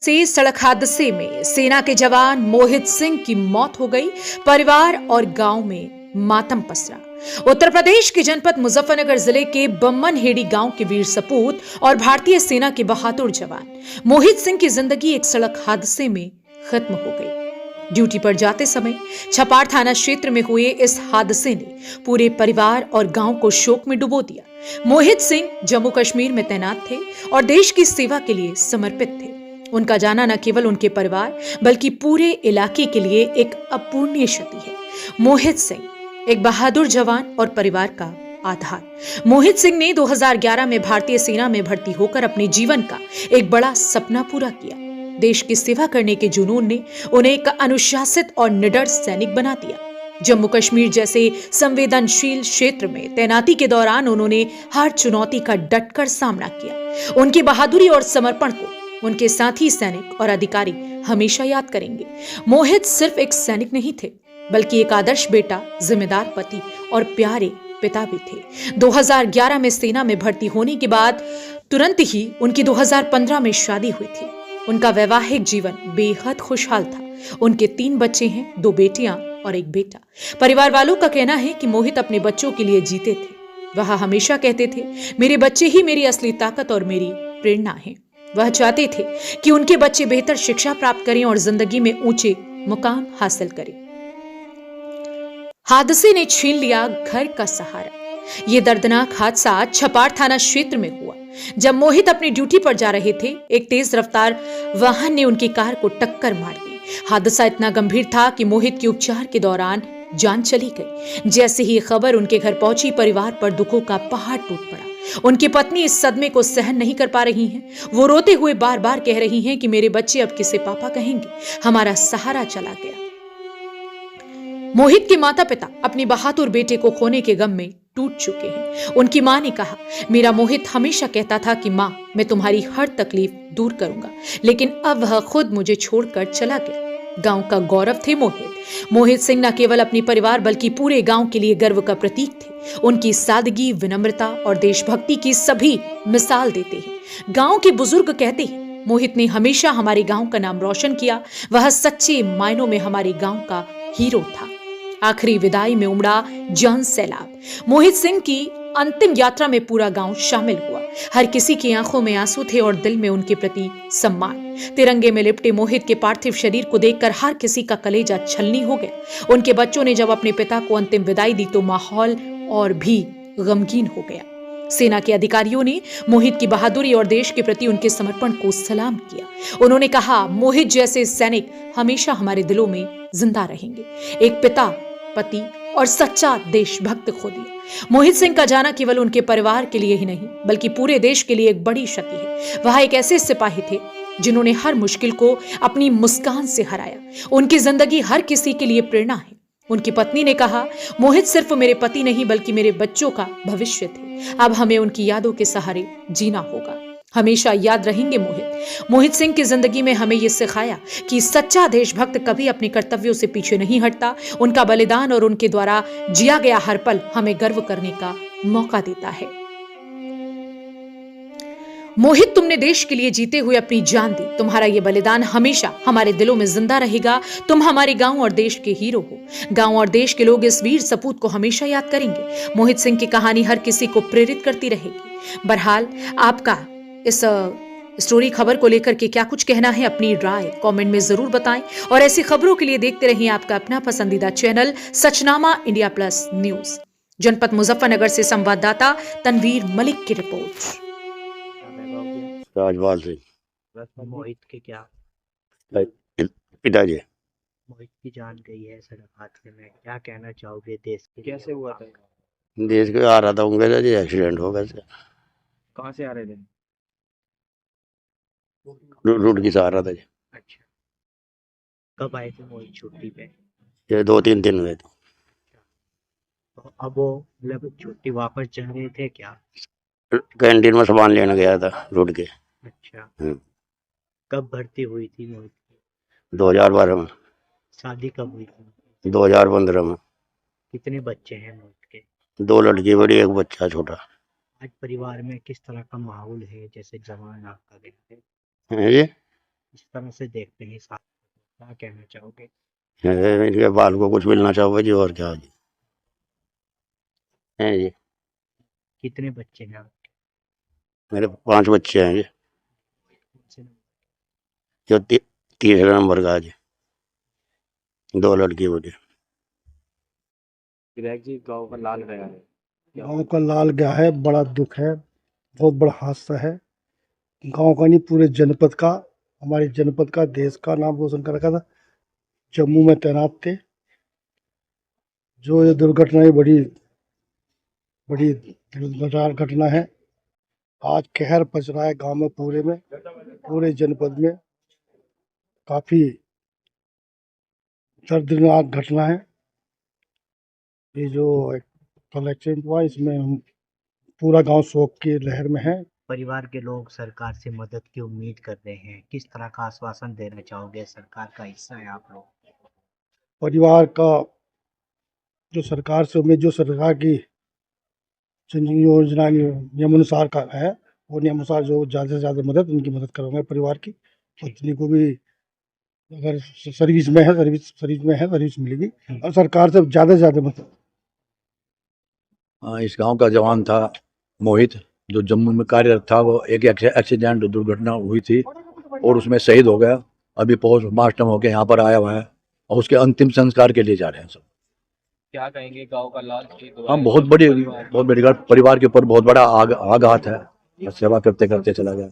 से सड़क हादसे में सेना के जवान मोहित सिंह की मौत हो गई। परिवार और गांव में मातम पसरा। उत्तर प्रदेश के जनपद मुजफ्फरनगर जिले के बम्मनहेड़ी गांव के वीर सपूत और भारतीय सेना के बहादुर जवान मोहित सिंह की जिंदगी एक सड़क हादसे में खत्म हो गई। ड्यूटी पर जाते समय छपार थाना क्षेत्र में हुए इस हादसे ने पूरे परिवार और गांव को शोक में डुबो दिया। मोहित सिंह जम्मू कश्मीर में तैनात थे और देश की सेवा के लिए समर्पित थे। उनका जाना न केवल उनके परिवार बल्कि पूरे इलाके के लिए एक अपूर्णीय क्षति है। मोहित सिंह एक बहादुर जवान और परिवार का आधार। मोहित सिंह ने 2011 में भारतीय सेना में भर्ती होकर अपने जीवन का एक बड़ा सपना पूरा किया। देश की सेवा करने के जुनून ने उन्हें एक अनुशासित और निडर सैनिक बना दिया। जम्मू कश्मीर जैसे संवेदनशील क्षेत्र में तैनाती के दौरान उन्होंने हर चुनौती का डटकर सामना किया। उनकी बहादुरी और समर्पण को उनके साथी सैनिक और अधिकारी हमेशा याद करेंगे। मोहित सिर्फ एक सैनिक नहीं थे बल्कि एक आदर्श बेटा, जिम्मेदार पति और प्यारे पिता भी थे। 2011 में सेना में भर्ती होने के बाद तुरंत ही उनकी 2015 में शादी हुई थी। उनका वैवाहिक जीवन बेहद खुशहाल था। उनके 3 बच्चे हैं, 2 बेटियां और 1 बेटा। परिवार वालों का कहना है कि मोहित अपने बच्चों के लिए जीते थे। वह हमेशा कहते थे, मेरे बच्चे ही मेरी असली ताकत और मेरी प्रेरणा हैं। वह चाहते थे कि उनके बच्चे बेहतर शिक्षा प्राप्त करें और जिंदगी में ऊंचे मुकाम हासिल करें। हादसे ने छीन लिया घर का सहारा। यह दर्दनाक हादसा छपार थाना क्षेत्र में हुआ। जब मोहित अपनी ड्यूटी पर जा रहे थे, एक तेज रफ्तार वाहन ने उनकी कार को टक्कर मार दी। हादसा इतना गंभीर था कि मोहित के उपचार के दौरान जान चली गई। जैसे ही खबर उनके घर पहुंची, परिवार पर दुखों का पहाड़ टूट पड़ा। उनकी पत्नी इस सदमे को सहन नहीं कर पा रही हैं। वो रोते हुए बार बार कह रही हैं कि मेरे बच्चे अब किसे पापा कहेंगे, हमारा सहारा चला गया। मोहित के माता पिता अपनी बहादुर बेटे को खोने के गम में टूट चुके हैं। उनकी मां ने कहा, मेरा मोहित हमेशा कहता था कि मां, मैं तुम्हारी हर तकलीफ दूर करूंगा, लेकिन अब वह खुद मुझे छोड़कर चला गया। गांव का गौरव थे मोहित। मोहित सिंह न केवल अपने परिवार बल्कि पूरे गांव के लिए गर्व का प्रतीक थे। उनकी सादगी, विनम्रता और देशभक्ति की सभी मिसाल देते हैं। गांव के बुजुर्ग कहते हैं, मोहित ने हमेशा हमारे गांव का नाम रोशन किया। वह सच्चे मायनों में हमारे गांव का हीरो था। आखिरी विदाई में उमड़ा जन सैलाब। मोहित सिंह की अंतिम यात्रा में पूरा गांव शामिल हुआ। हर किसी की आंखों में आंसू थे और दिल में उनके प्रति सम्मान। तिरंगे में लिपटे मोहित के पार्थिव शरीर को देखकर हर किसी का कलेजा छलनी हो गया। उनके बच्चों ने जब अपने पिता को अंतिम विदाई दी तो माहौल और भी गमगीन हो गया। सेना के अधिकारियों ने मोहित की बहादुरी और देश के प्रति उनके समर्पण को सलाम किया। उन्होंने कहा, मोहित जैसे सैनिक हमेशा हमारे दिलों में जिंदा रहेंगे। एक पिता, पति और सच्चा देशभक्त खो दिया। मोहित सिंह का जाना केवल उनके परिवार के लिए ही नहीं बल्कि पूरे देश के लिए एक बड़ी क्षति है। वह एक ऐसे सिपाही थे जिन्होंने हर मुश्किल को अपनी मुस्कान से हराया। उनकी जिंदगी हर किसी के लिए प्रेरणा है। उनकी पत्नी ने कहा, मोहित सिर्फ मेरे पति नहीं बल्कि मेरे बच्चों का भविष्य थे। अब हमें उनकी यादों के सहारे जीना होगा। हमेशा याद रहेंगे मोहित। मोहित सिंह की जिंदगी में हमें यह सिखाया कि सच्चा देशभक्त कभी अपने कर्तव्यों से पीछे नहीं हटता। उनका बलिदान और उनके द्वारा जिया गया हर पल हमें गर्व करने का मौका देता है। मोहित, तुमने देश के लिए जीते हुए अपनी जान दी। तुम्हारा यह बलिदान हमेशा हमारे दिलों में जिंदा रहेगा। तुम हमारे गांव और देश के हीरो हो। गांव और देश के लोग इस वीर सपूत को हमेशा याद करेंगे। मोहित सिंह की कहानी हर किसी को प्रेरित करती रहेगी। बहरहाल, आपका इस स्टोरी खबर को लेकर के क्या कुछ कहना है, अपनी राय कमेंट में जरूर बताएं और ऐसी खबरों के लिए देखते रहिए आपका अपना पसंदीदा चैनल सचनामा इंडिया प्लस न्यूज। जनपद मुजफ्फरनगर से संवाददाता तनवीर मलिक की रिपोर्ट। राजपाल सिंह। मोहित के क्या पिताजी। मोहित की जान गई है सड़क हादसे में, क्या कहना चाहोगे देश के? कैसे हुआ था? देश के आ रहा था उनका जी, एक्सीडेंट हो गया। कहाँ से आ रहे थे? रोड की से आ रहा था जी। अच्छा, कब आए थे मोहित छुट्टी पे? ये 2-3 दिन हुए थे। तो अब वो मतलब छुट्टी वापस जा रहे थे क्या? कैंटीन में सामान लेने गया था रोड के। अच्छा, कब भर्ती हुई थी मोहित की? 2012 में। शादी कब हुई थी? 2015 में। कितने बच्चे हैं मोहित के? 2 लड़की बड़ी, 1 बच्चा छोटा आज परिवार में किस तरह का माहौल है जैसे जवान आपका गया है? है जी। इस तरह से देखते हैं साथ, क्या कहना चाहोगे? इनके बाल को कुछ मिलना चाहिए जी, और क्या जी हैं जी। कितने बच्चे हैं आपके? मेरे 5 बच्चे हैं जी। कौन से नंबर? जो तीसरे नंबर का है जी, 2 लड़की बड़ी। विधायक जी, गांव का लाल गया है। गांव का लाल गया है, बड़ा दुख है, बहुत बड़ा हादसा है। गांव का नहीं, पूरे जनपद का, हमारे जनपद का, देश का नाम रोशन कर रखा था। जम्मू में तैनात थे। जो ये दुर्घटना है, बड़ी बड़ी दुर्घटना घटना है। आज कहर पच रहा है गांव में, पूरे जनपद में। काफी दर्दनाक घटना है। ये जो कल एक्सीडेंट हुआ, इसमें हम पूरा गांव शोक की लहर में है। परिवार के लोग सरकार से मदद की उम्मीद कर रहे हैं, किस तरह का आश्वासन देना चाहोगे? सरकार का हिस्सा है आप लोग। परिवार का जो सरकार से उम्मीद, जो सरकार की जन योजना नियमानुसार का है, वो नियमानुसार जो ज़्यादा से ज़्यादा मदद, उनकी मदद करूँगा परिवार की। पत्नी को भी अगर सर्विस में है, सर्विस मिलेगी, और सरकार से ज़्यादा से ज़्यादा मदद। इस गांव का जवान था मोहित, जो जम्मू में कार्यरत था। वो एक एक्सीडेंट दुर्घटना हुई थी और उसमें शहीद हो गया। अभी पोस्टमार्टम होकर यहाँ पर आया हुआ है और उसके अंतिम संस्कार के लिए जा रहे हैं सब। क्या कहेंगे, गांव का लाल शहीद हुआ हम है, बहुत बड़ी परिवार के ऊपर बहुत बड़ा आघात है। सेवा करते करते चला गया।